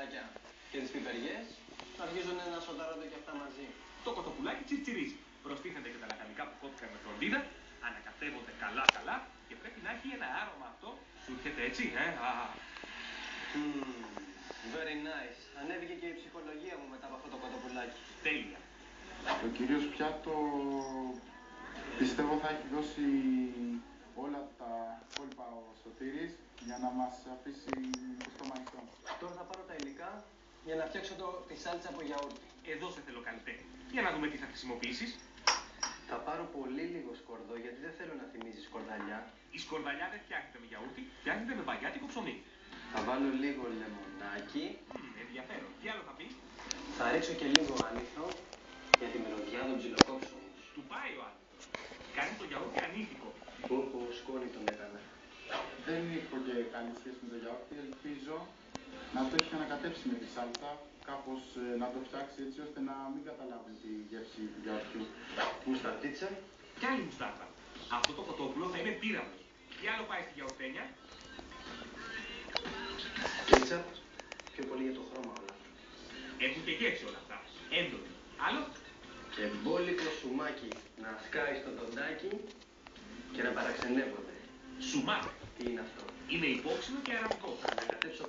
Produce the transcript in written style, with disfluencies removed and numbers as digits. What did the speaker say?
κοτοπουλάκια και τις πιπεριές αρχίζουν να σοτάρονται και αυτά μαζί. Το κοτοπουλάκι τσιρτσιρίζει. Προστίθενται και τα λαχανικά που κόπηκαν με φροντίδα, ανακατεύονται καλά και πρέπει να έχει ένα άρωμα αυτό. Σου έρχεται έτσι, Very nice. Ανέβηκε και η ψυχολογία μου μετά από αυτό το κοτοπουλάκι. Τέλεια. Το κυρίως πιάτο πιστεύω θα έχει δώσει όλα τα κόλπα ο Σωτήρης για να μας αφήσει το στόμα ανοιχτό. Τώρα θα πάρω τα υλικά για να φτιάξω τη σάλτσα από γιαούρτι. Εδώ σε θέλω καλλιτέχνη. Για να δούμε τι θα χρησιμοποιήσεις. Θα πάρω πολύ λίγο σκορδό γιατί δεν θέλω να θυμίζει σκορδαλιά. Η σκορδαλιά δεν φτιάχνεται με γιαούρτι, φτιάχνεται με μπαγιάτικο ψωμί. Θα βάλω λίγο λεμονάκι. Ενδιαφέρον. Τι άλλο θα πει? Θα ρίξω και λίγο άνηθο για τη μυρωδιά των ψιλοκόψεων. Του πάει ο άνθρωπος. Κάνει το γιαούρτι ανήθικο. Πω σκόνη τον έκανα. Δεν έχω και καλή σχέση με το γιαούρτι, ελπίζω να το έχει ανακατέψει με τη σάλτσα, κάπως να το φτιάξει έτσι ώστε να μην καταλάβουν τη γεύση του γιαουρτιού. Μουσταρτίτσα. Κι άλλη μουστάρδα. Αυτό το κοτόπουλο θα είναι πύραμος. Τι άλλο πάει στη γιαουρτένια? Κέτσαπ. Πιο πολύ για το χρώμα όλα. Έχουν και γεύση όλα αυτά. Έντονη. Άλλο? Και μπόλικο σουμάκι να σκάει στο τοντάκι και να παραξενεύονται. Σουμάκι. Τι είναι αυτό? Είναι υπόξινο και αραβικό. Θα ανακατέψω